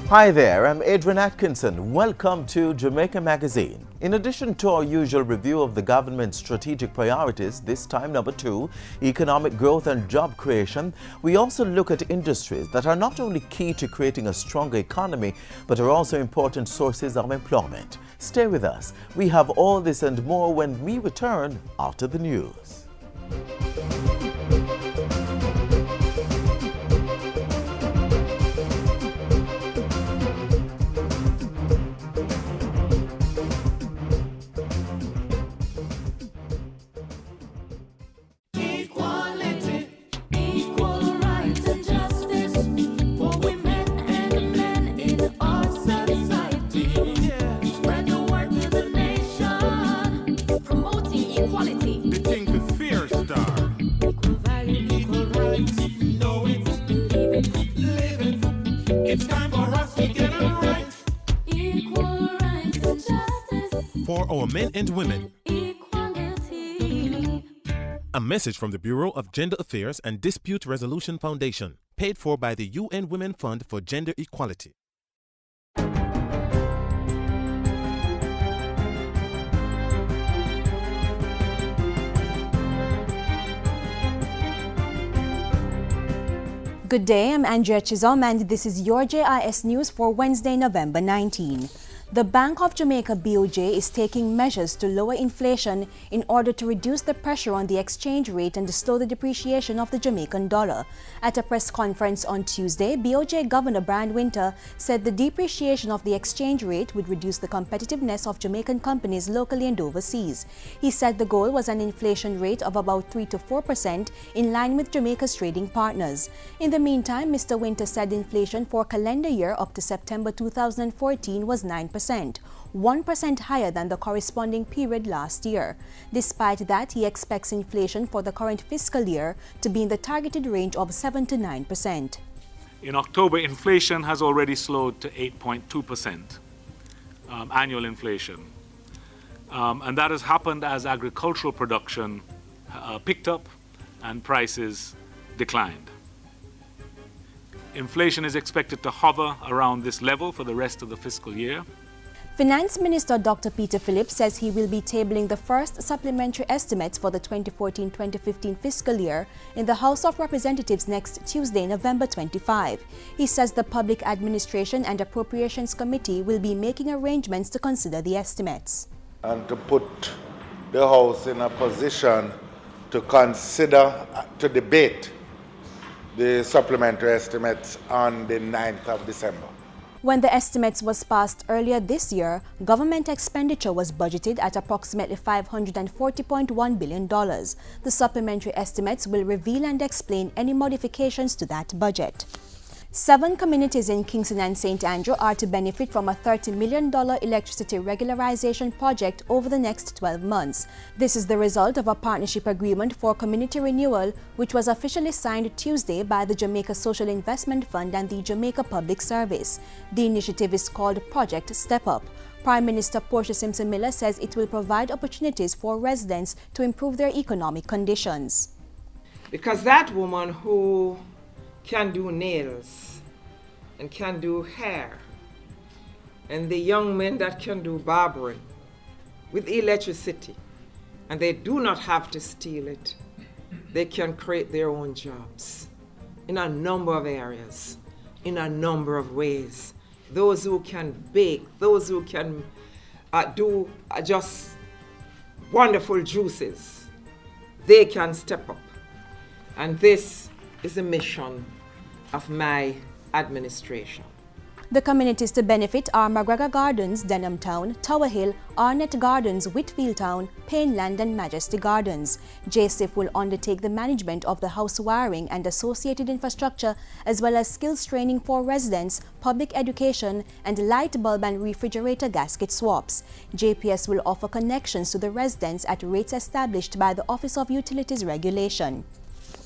Hi there, I'm Adrian Atkinson. Welcome to Jamaica Magazine. In addition to our usual review of the government's strategic priorities, this time number 2, economic growth and job creation, we also look at industries that are not only key to creating a stronger economy, but are also important sources of employment. Stay with us. We have all this and more when we return after the news. It's time for us to get it right. Equal rights and justice for our men and women. Equality. A message from the Bureau of Gender Affairs and Dispute Resolution Foundation, paid for by the UN Women Fund for Gender Equality. Good day, I'm Andrea Chizom and this is your JIS News for Wednesday, November 19. The Bank of Jamaica BOJ is taking measures to lower inflation in order to reduce the pressure on the exchange rate and slow the depreciation of the Jamaican dollar. At a press conference on Tuesday, BOJ Governor Brian Winter said the depreciation of the exchange rate would reduce the competitiveness of Jamaican companies locally and overseas. He said the goal was an inflation rate of about 3 to 4% in line with Jamaica's trading partners. In the meantime, Mr. Winter said inflation for calendar year up to September 2014 was 9%. 1% higher than the corresponding period last year. Despite that, he expects inflation for the current fiscal year to be in the targeted range of 7 to 9%. In October, inflation has already slowed to 8.2% annual inflation. And that has happened as agricultural production picked up and prices declined. Inflation is expected to hover around this level for the rest of the fiscal year. Finance Minister Dr. Peter Phillips says he will be tabling the first supplementary estimates for the 2014-2015 fiscal year in the House of Representatives next Tuesday, November 25. He says the Public Administration and Appropriations Committee will be making arrangements to consider the estimates. And to put the House in a position to consider, to debate the supplementary estimates on the 9th of December. When the estimates was passed earlier this year, government expenditure was budgeted at approximately $540.1 billion. The supplementary estimates will reveal and explain any modifications to that budget. 7 communities in Kingston and St. Andrew are to benefit from a $30 million electricity regularization project over the next 12 months. This is the result of a partnership agreement for community renewal, which was officially signed Tuesday by the Jamaica Social Investment Fund and the Jamaica Public Service. The initiative is called Project Step Up. Prime Minister Portia Simpson Miller says it will provide opportunities for residents to improve their economic conditions. Because that woman who can do nails and can do hair, and the young men that can do barbering with electricity, and they do not have to steal it, they can create their own jobs in a number of areas, in a number of ways. Those who can bake, those who can do just wonderful juices, they can step up. And this is a mission of my administration. The communities to benefit are McGregor Gardens, Denham Town, Tower Hill, Arnett Gardens, Whitfield Town, Payneland and Majesty Gardens. JSIF will undertake the management of the house wiring and associated infrastructure, as well as skills training for residents, public education, and light bulb and refrigerator gasket swaps. JPS will offer connections to the residents at rates established by the Office of Utilities Regulation.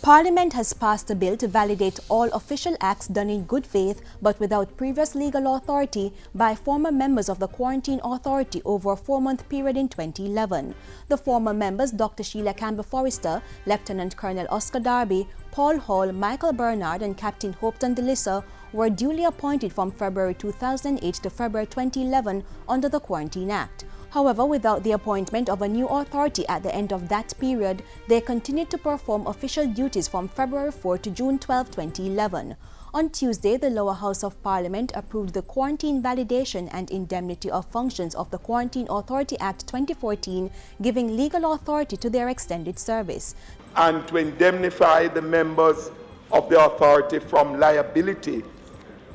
Parliament has passed a bill to validate all official acts done in good faith but without previous legal authority by former members of the Quarantine Authority over a 4-month period in 2011. The former members, Dr. Sheila Campbell-Forrester, Lieutenant Colonel Oscar Darby, Paul Hall, Michael Bernard and Captain Hopeton DeLissa, were duly appointed from February 2008 to February 2011 under the Quarantine Act. However, without the appointment of a new authority at the end of that period, they continued to perform official duties from February 4 to June 12, 2011. On Tuesday, the Lower House of Parliament approved the Quarantine Validation and Indemnity of Functions of the Quarantine Authority Act 2014, giving legal authority to their extended service. And to indemnify the members of the authority from liability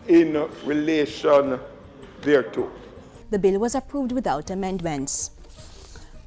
in relation thereto. The bill was approved without amendments.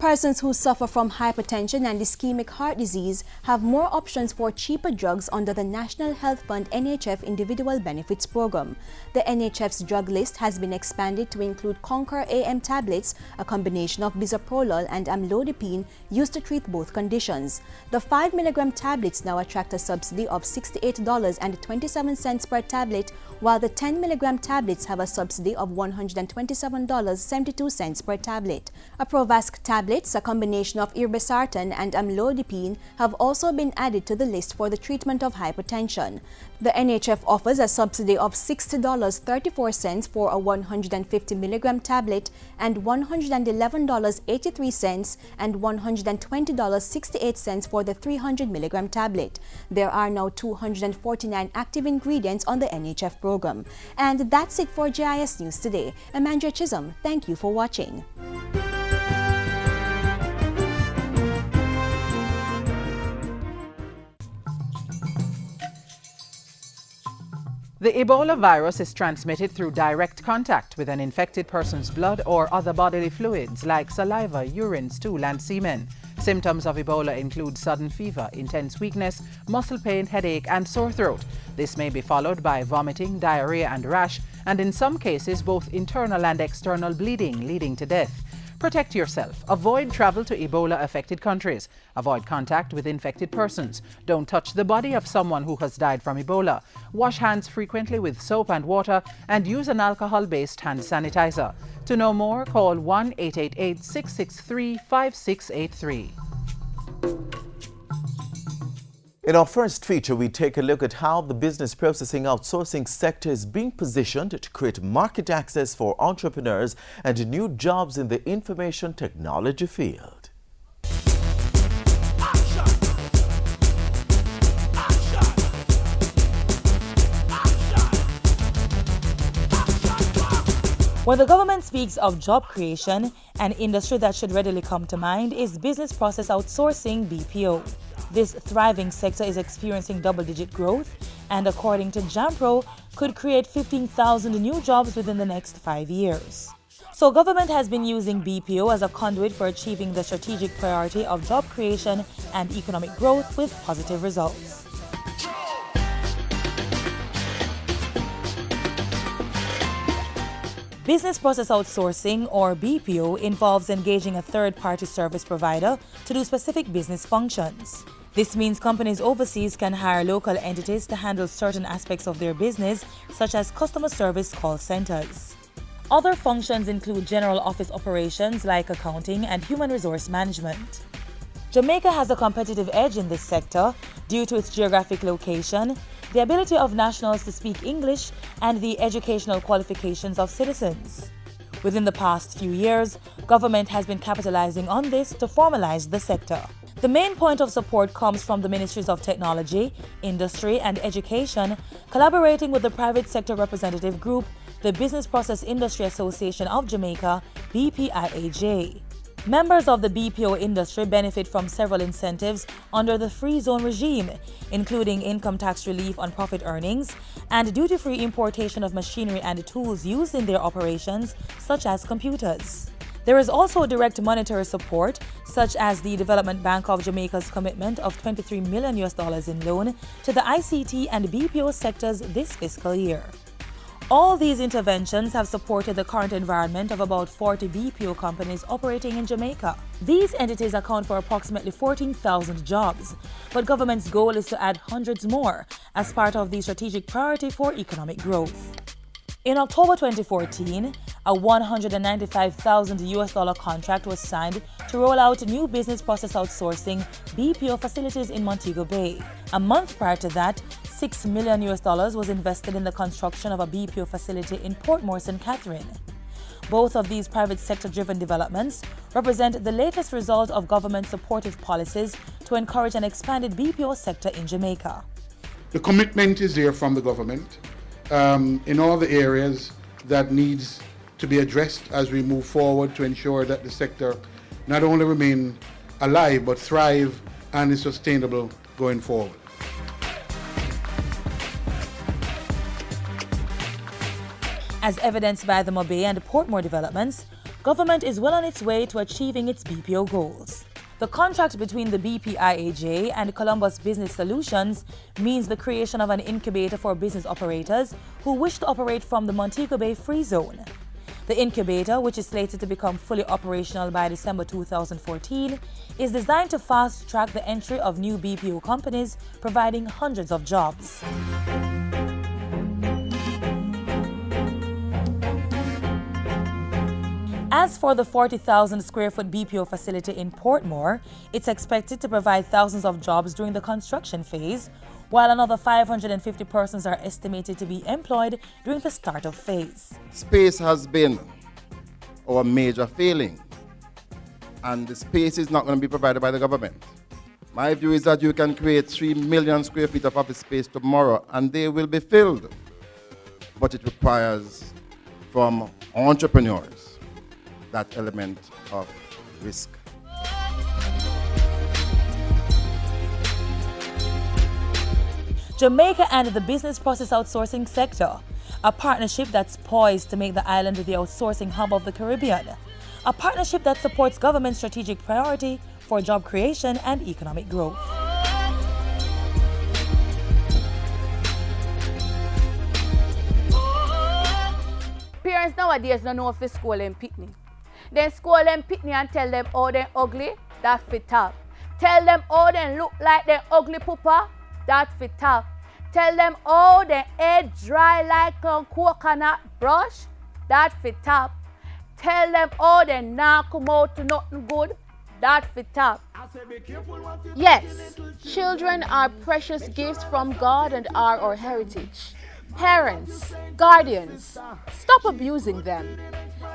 Persons who suffer from hypertension and ischemic heart disease have more options for cheaper drugs under the National Health Fund NHF Individual Benefits Program. The NHF's drug list has been expanded to include Conquer AM tablets, a combination of bisoprolol and amlodipine used to treat both conditions. The 5 mg tablets now attract a subsidy of $68.27 per tablet, while the 10 mg tablets have a subsidy of $127.72 per tablet. A Provask tablet, a combination of irbesartan and amlodipine, have also been added to the list for the treatment of hypertension. The NHF offers a subsidy of $60.34 for a 150 mg tablet and $111.83 and $120.68 for the 300 mg tablet. There are now 249 active ingredients on the NHF program. And that's it for JIS News today. I'm Andrea Chisholm. Thank you for watching. The Ebola virus is transmitted through direct contact with an infected person's blood or other bodily fluids like saliva, urine, stool, and semen. Symptoms of Ebola include sudden fever, intense weakness, muscle pain, headache, and sore throat. This may be followed by vomiting, diarrhea, and rash, and in some cases both internal and external bleeding, leading to death. Protect yourself. Avoid travel to Ebola-affected countries. Avoid contact with infected persons. Don't touch the body of someone who has died from Ebola. Wash hands frequently with soap and water and use an alcohol-based hand sanitizer. To know more, call 1-888-663-5683. In our first feature, we take a look at how the business processing outsourcing sector is being positioned to create market access for entrepreneurs and new jobs in the information technology field. When the government speaks of job creation, an industry that should readily come to mind is business process outsourcing, BPO. This thriving sector is experiencing double-digit growth and, according to JAMPRO, could create 15,000 new jobs within the next 5 years. So government has been using BPO as a conduit for achieving the strategic priority of job creation and economic growth with positive results. Business process outsourcing, or BPO, involves engaging a third-party service provider to do specific business functions. This means companies overseas can hire local entities to handle certain aspects of their business, such as customer service call centers. Other functions include general office operations like accounting and human resource management. Jamaica has a competitive edge in this sector due to its geographic location, the ability of nationals to speak English, and the educational qualifications of citizens. Within the past few years, government has been capitalizing on this to formalize the sector. The main point of support comes from the Ministries of Technology, Industry, and Education, collaborating with the private sector representative group, the Business Process Industry Association of Jamaica, BPIAJ. Members of the BPO industry benefit from several incentives under the free zone regime, including income tax relief on profit earnings and duty-free importation of machinery and tools used in their operations, such as computers. There is also direct monetary support, such as the Development Bank of Jamaica's commitment of $23 million in loan to the ICT and BPO sectors this fiscal year. All these interventions have supported the current environment of about 40 BPO companies operating in Jamaica. These entities account for approximately 14,000 jobs, but government's goal is to add hundreds more as part of the strategic priority for economic growth. In October 2014, a $195,000 contract was signed to roll out new business process outsourcing BPO facilities in Montego Bay. A month prior to that, $6 million was invested in the construction of a BPO facility in Portmore, St. Catherine. Both of these private sector-driven developments represent the latest result of government-supportive policies to encourage an expanded BPO sector in Jamaica. The commitment is there from the government in all the areas that needs to be addressed as we move forward to ensure that the sector not only remain alive but thrive and is sustainable going forward. As evidenced by the Mobay and Portmore developments, government is well on its way to achieving its BPO goals. The contract between the BPIAJ and Columbus Business Solutions means the creation of an incubator for business operators who wish to operate from the Montego Bay Free Zone. The incubator, which is slated to become fully operational by December 2014, is designed to fast-track the entry of new BPO companies, providing hundreds of jobs. As for the 40,000 square foot BPO facility in Portmore, it's expected to provide thousands of jobs during the construction phase, while another 550 persons are estimated to be employed during the startup phase. Space has been our major failing, and the space is not going to be provided by the government. My view is that you can create 3 million square feet of office space tomorrow and they will be filled, but it requires from entrepreneurs that element of risk. Jamaica and the business process outsourcing sector, a partnership that's poised to make the island the outsourcing hub of the Caribbean, a partnership that supports government strategic priority for job creation and economic growth. Parents nowadays don't know if they school them pitney. Then school them pitney and tell them how they ugly, that fit up. Tell them how they look like they ugly pooper, that fit up. Tell them how they head dry like a coconut brush, that fit up. Tell them how they not come out to nothing good, that fit up. Yes, children are precious gifts from God and are our heritage. Parents, guardians, stop abusing them.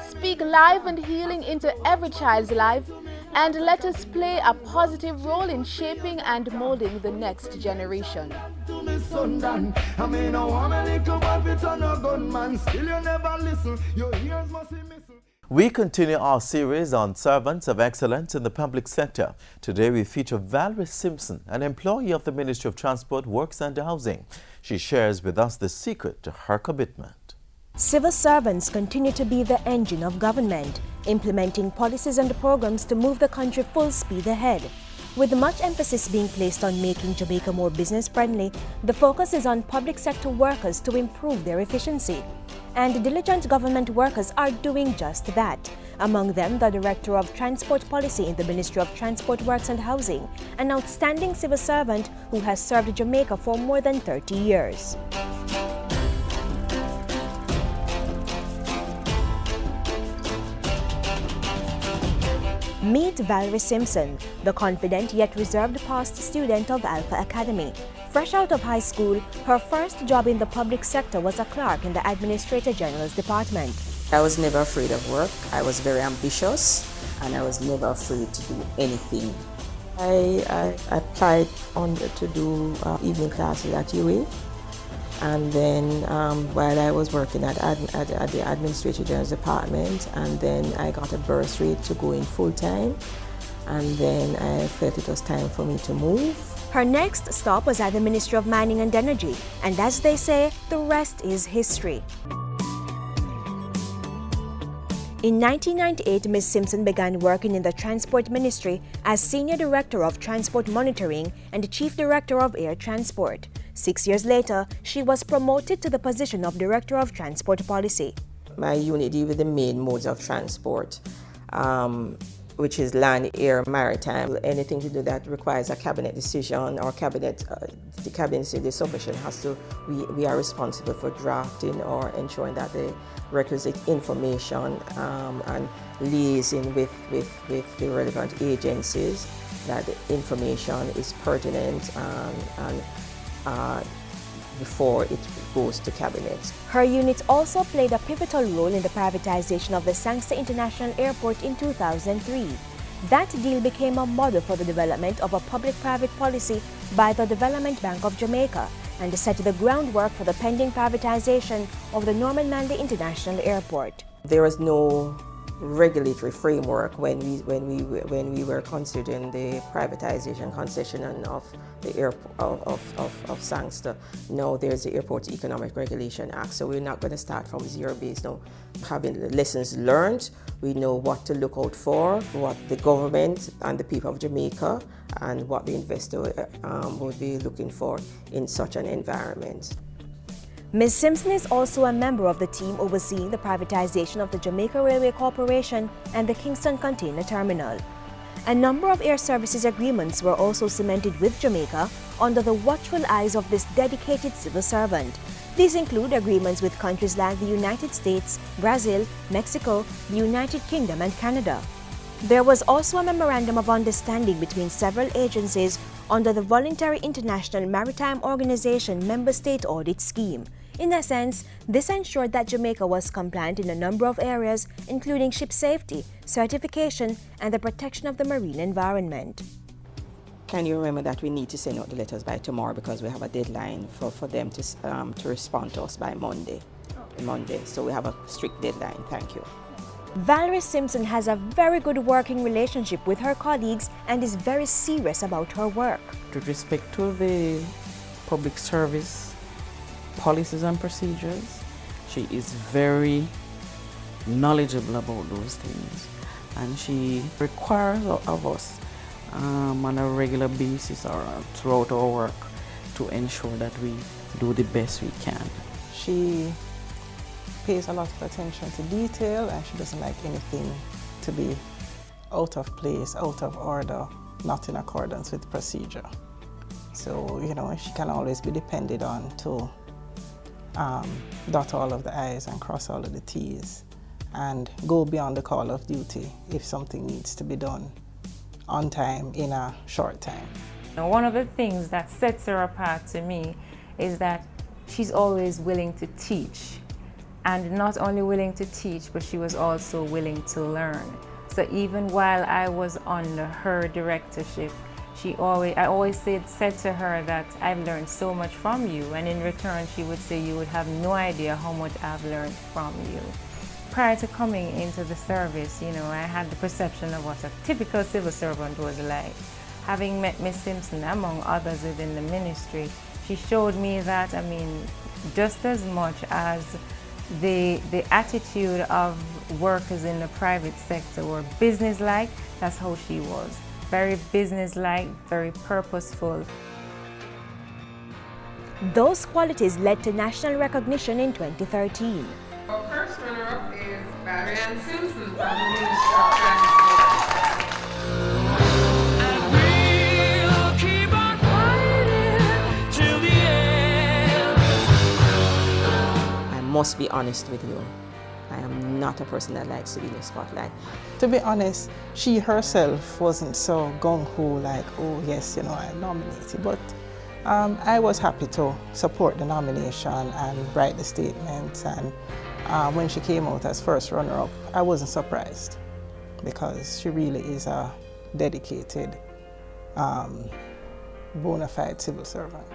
Speak life and healing into every child's life, and let us play a positive role in shaping and molding the next generation. We continue our series on servants of excellence in the public sector. Today we feature Valerie Simpson, an employee of the Ministry of Transport, Works and Housing. She shares with us the secret to her commitment. Civil servants continue to be the engine of government, implementing policies and programs to move the country full speed ahead. With much emphasis being placed on making Jamaica more business-friendly, the focus is on public sector workers to improve their efficiency. And diligent government workers are doing just that. Among them, the Director of Transport Policy in the Ministry of Transport, Works and Housing, an outstanding civil servant who has served Jamaica for more than 30 years. Meet Valerie Simpson, the confident yet reserved past student of Alpha Academy. Fresh out of high school, her first job in the public sector was a clerk in the Administrator General's department. I was never afraid of work. I was very ambitious and I was never afraid to do anything. I applied to do evening classes at UA, and then while I was working at the Administrator General's department, and then I got a bursary to go in full-time, and then I felt it was time for me to move. Her next stop was at the Ministry of Mining and Energy, and as they say, the rest is history. In 1998, Ms. Simpson began working in the Transport Ministry as Senior Director of Transport Monitoring and Chief Director of Air Transport. 6 years later, she was promoted to the position of Director of Transport Policy. My unit deals with the main modes of transport, which is land, air, maritime. Anything to do that requires a cabinet decision or the cabinet the submission has to, we are responsible for drafting or ensuring that the requisite information and liaising with the relevant agencies, that the information is pertinent and before it goes to cabinet. Her unit also played a pivotal role in the privatization of the Sangster International Airport in 2003. That deal became a model for the development of a public-private policy by the Development Bank of Jamaica and set the groundwork for the pending privatization of the Norman Manley International Airport. There was no regulatory framework when we were considering the privatization concession of the airport of Sangster. Now there's the Airport Economic Regulation Act, so we're not going to start from zero base now. Having the lessons learned, we know what to look out for, what the government and the people of Jamaica and what the investor would be looking for in such an environment. Ms. Simpson is also a member of the team overseeing the privatization of the Jamaica Railway Corporation and the Kingston Container Terminal. A number of air services agreements were also cemented with Jamaica under the watchful eyes of this dedicated civil servant. These include agreements with countries like the United States, Brazil, Mexico, the United Kingdom, and Canada. There was also a memorandum of understanding between several agencies under the Voluntary International Maritime Organization Member State Audit Scheme. In essence, this ensured that Jamaica was compliant in a number of areas, including ship safety, certification, and the protection of the marine environment. Can you remember that we need to send out the letters by tomorrow because we have a deadline for them to respond to us by Monday. So we have a strict deadline. Thank you. Valerie Simpson has a very good working relationship with her colleagues and is very serious about her work. With respect to the public service policies and procedures, she is very knowledgeable about those things, and she requires of us on a regular basis or throughout our work to ensure that we do the best we can. She pays a lot of attention to detail, and she doesn't like anything to be out of place, out of order, not in accordance with procedure. So, she can always be depended on to dot all of the I's and cross all of the T's and go beyond the call of duty if something needs to be done on time in a short time. One of the things that sets her apart to me is that she's always willing to teach, and not only willing to teach, but she was also willing to learn. So even while I was under her directorship, I always said to her that I've learned so much from you, and in return she would say, you would have no idea how much I've learned from you. Prior to coming into the service, I had the perception of what a typical civil servant was like. Having met Ms. Simpson, among others within the ministry, she showed me that, just as much as the attitude of workers in the private sector were businesslike, that's how she was. Very businesslike, very purposeful. Those qualities led to national recognition in 2013. Our first runner-up is Valerie Simpson from the Ministry of Transport. I must be honest with you. I am not a person that likes to be in the spotlight. To be honest, she herself wasn't so gung-ho like, oh yes, I'm nominated. But I was happy to support the nomination and write the statement. And when she came out as first runner-up, I wasn't surprised because she really is a dedicated, bona fide civil servant.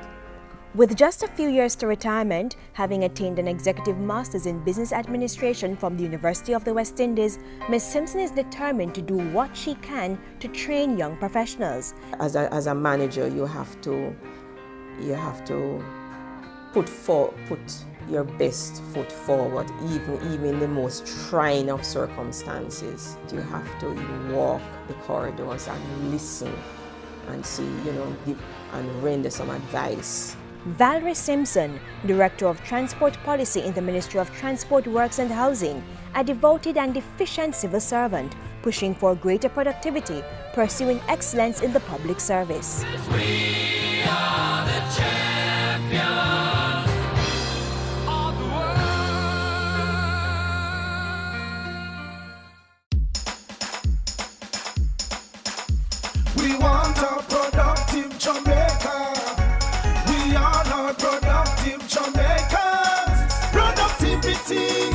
With just a few years to retirement, having attained an executive master's in business administration from the University of the West Indies, Ms. Simpson is determined to do what she can to train young professionals. As a manager, you have to put your best foot forward, even in the most trying of circumstances. You have to walk the corridors and listen and see, give and render some advice. Valerie Simpson, Director of Transport Policy in the Ministry of Transport, Works and Housing, a devoted and efficient civil servant, pushing for greater productivity, pursuing excellence in the public service. We are the champions of the world. We want a productive Jamaica. We are not productive productivity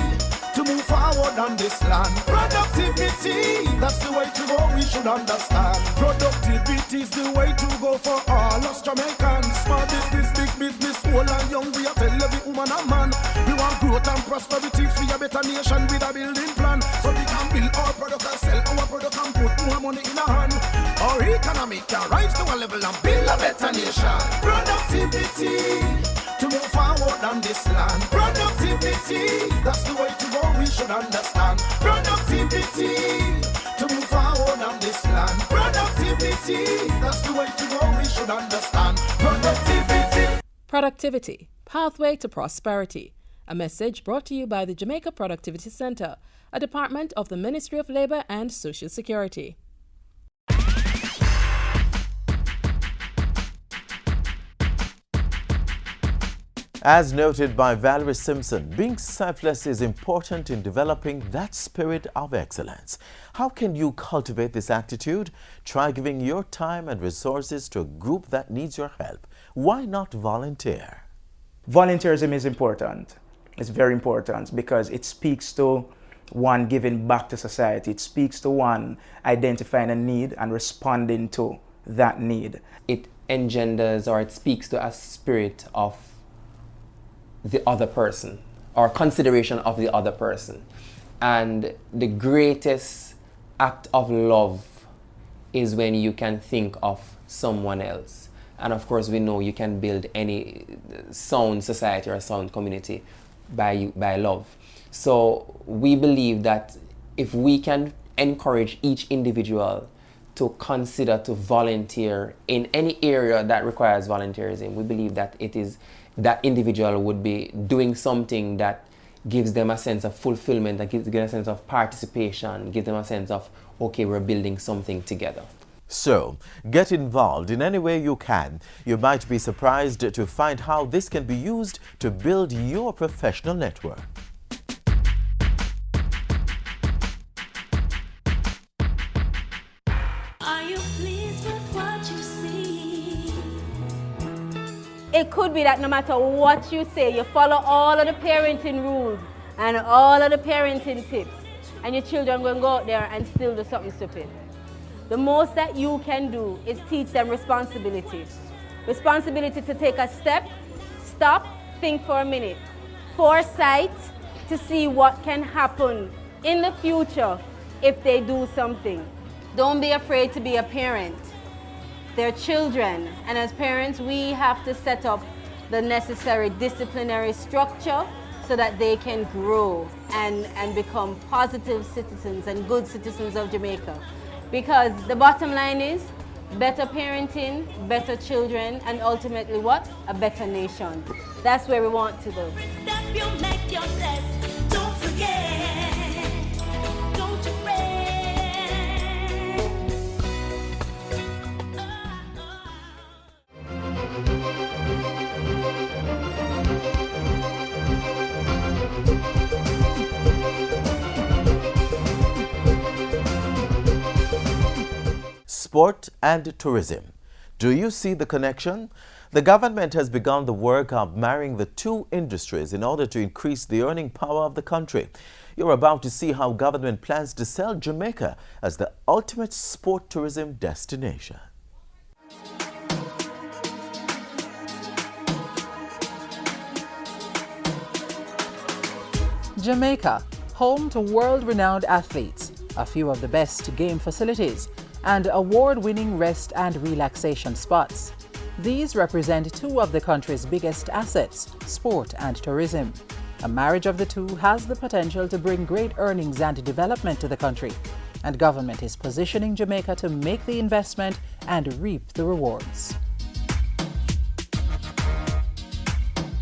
to move forward on this land. Productivity, that's the way to go, we should understand. Productivity is the way to go for all us Jamaicans. Small business, big business, old and young, we are tell every woman and man. We want growth and prosperity for a better nation with a building plan. So we can build our product and sell our product and put more money in our hand. Our economy can rise to a level and build a better nation. Productivity to move forward on this land. Productivity, that's the way to go, we should understand. Productivity to move forward on this land. Productivity, that's the way to go, we should understand. Productivity. Productivity, pathway to prosperity. A message brought to you by the Jamaica Productivity Centre, a department of the Ministry of Labour and Social Security. As noted by Valerie Simpson, being selfless is important in developing that spirit of excellence. How can you cultivate this attitude? Try giving your time and resources to a group that needs your help. Why not volunteer? Volunteerism is important. It's very important because it speaks to one giving back to society. It speaks to one identifying a need and responding to that need. It engenders or it speaks to a spirit of the other person or consideration of the other person. And the greatest act of love is when you can think of someone else. And of course, we know you can build any sound society or sound community by love. So we believe that if we can encourage each individual to consider to volunteer in any area that requires volunteerism, we believe that it is that individual would be doing something that gives them a sense of fulfillment, that gives them a sense of participation, gives them a sense of, okay, we're building something together. So, get involved in any way you can. You might be surprised to find how this can be used to build your professional network. It could be that no matter what you say, you follow all of the parenting rules and all of the parenting tips, and your children will go out there and still do something stupid. The most that you can do is teach them responsibility. Responsibility to take a step, stop, think for a minute. Foresight to see what can happen in the future if they do something. Don't be afraid to be a parent. They're children, and as parents, we have to set up the necessary disciplinary structure so that they can grow and become positive citizens and good citizens of Jamaica. Because the bottom line is better parenting, better children, and ultimately what? A better nation. That's where we want to go. Don't forget, don't you Sport and tourism. Do you see the connection? The government has begun the work of marrying the two industries in order to increase the earning power of the country. You're about to see how government plans to sell Jamaica as the ultimate sport tourism destination. Jamaica, home to world-renowned athletes, a few of the best game facilities, and award-winning rest and relaxation spots. These represent two of the country's biggest assets, sport and tourism. A marriage of the two has the potential to bring great earnings and development to the country, and government is positioning Jamaica to make the investment and reap the rewards.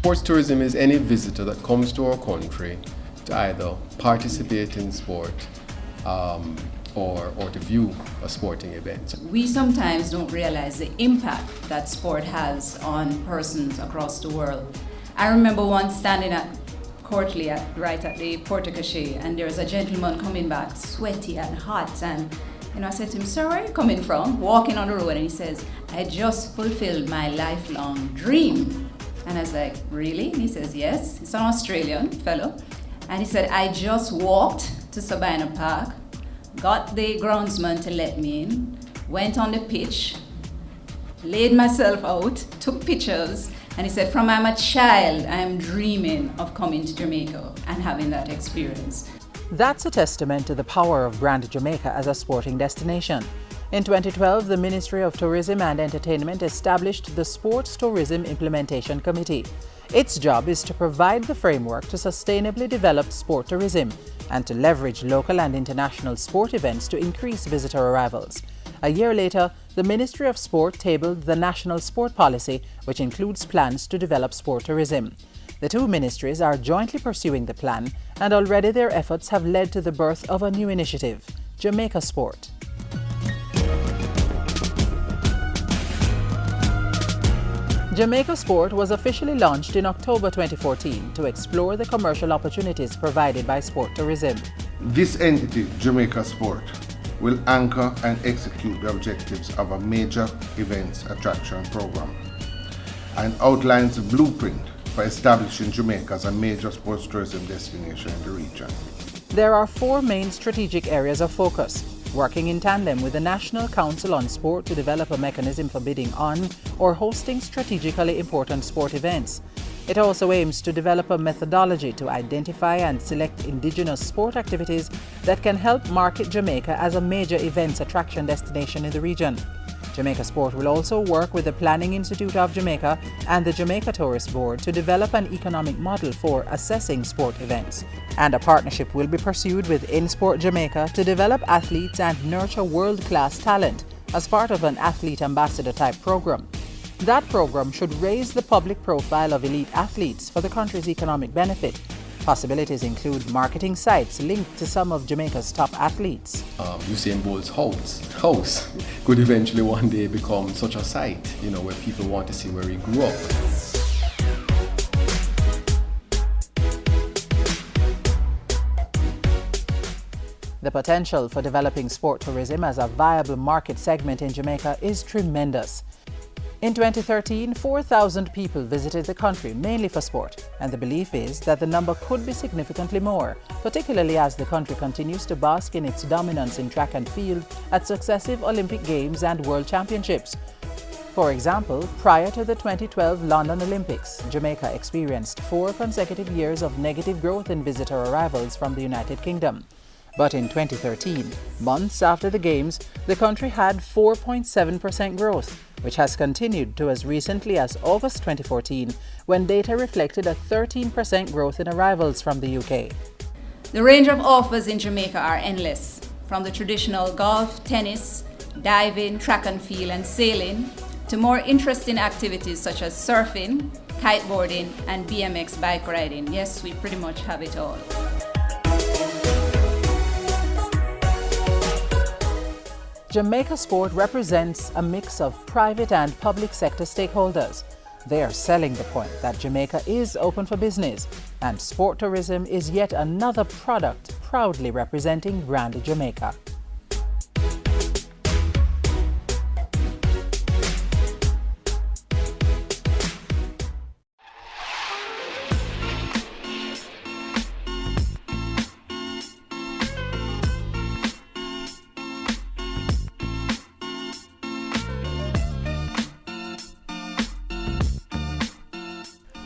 Sports tourism is any visitor that comes to our country to either participate in sport or to view a sporting event. We sometimes don't realize the impact that sport has on persons across the world. I remember once standing at Courtly right at the Porte-Cochet, and there was a gentleman coming back sweaty and hot, and I said to him, "Sir, where are you coming from?" Walking on the road, and he says, "I just fulfilled my lifelong dream." And I was like, "Really?" And he says, "Yes." He's an Australian fellow. And he said, I just walked to Sabina Park, got the groundsman to let me in, went on the pitch, laid myself out, took pictures, and he said, from I'm a child, I am dreaming of coming to Jamaica and having that experience. That's a testament to the power of brand Jamaica as a sporting destination. In 2012, the Ministry of Tourism and Entertainment established the Sports Tourism Implementation Committee. Its job is to provide the framework to sustainably develop sport tourism and to leverage local and international sport events to increase visitor arrivals. A year later, the Ministry of Sport tabled the National Sport Policy, which includes plans to develop sport tourism. The two ministries are jointly pursuing the plan, and already their efforts have led to the birth of a new initiative, Jamaica Sport. Jamaica Sport was officially launched in October 2014 to explore the commercial opportunities provided by sport tourism. This entity, Jamaica Sport, will anchor and execute the objectives of a major events attraction program and outlines the blueprint for establishing Jamaica as a major sports tourism destination in the region. There are four main strategic areas of focus: working in tandem with the National Council on Sport to develop a mechanism for bidding on or hosting strategically important sport events. It also aims to develop a methodology to identify and select indigenous sport activities that can help market Jamaica as a major events attraction destination in the region. Jamaica Sport will also work with the Planning Institute of Jamaica and the Jamaica Tourist Board to develop an economic model for assessing sport events. And a partnership will be pursued with InSport Jamaica to develop athletes and nurture world-class talent as part of an athlete ambassador type program. That program should raise the public profile of elite athletes for the country's economic benefit. Possibilities include marketing sites linked to some of Jamaica's top athletes. Usain Bolt's house could eventually one day become such a site, where people want to see where he grew up. The potential for developing sport tourism as a viable market segment in Jamaica is tremendous. In 2013, 4,000 people visited the country, mainly for sport, and the belief is that the number could be significantly more, particularly as the country continues to bask in its dominance in track and field at successive Olympic Games and World Championships. For example, prior to the 2012 London Olympics, Jamaica experienced 4 consecutive years of negative growth in visitor arrivals from the United Kingdom. But in 2013, months after the Games, the country had 4.7% growth, which has continued to as recently as August 2014, when data reflected a 13% growth in arrivals from the UK. The range of offers in Jamaica are endless, from the traditional golf, tennis, diving, track and field and sailing, to more interesting activities such as surfing, kiteboarding and BMX bike riding. Yes, we pretty much have it all. Jamaica Sport represents a mix of private and public sector stakeholders. They are selling the point that Jamaica is open for business, and sport tourism is yet another product proudly representing brand Jamaica.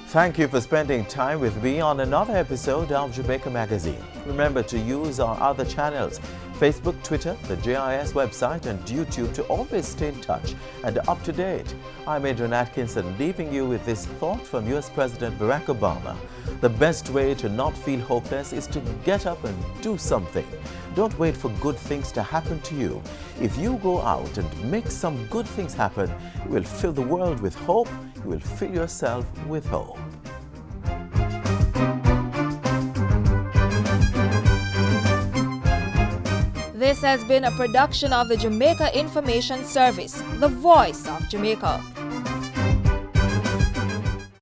Thank you for spending time with me on another episode of Jamaica Magazine. Remember to use our other channels, Facebook, Twitter, the JIS website and YouTube to always stay in touch and up to date. I'm Adrian Atkinson, leaving you with this thought from US President Barack Obama. The best way to not feel hopeless is to get up and do something. Don't wait for good things to happen to you. If you go out and make some good things happen, you will fill the world with hope. You will fill yourself with hope. This has been a production of the Jamaica Information Service, the voice of Jamaica.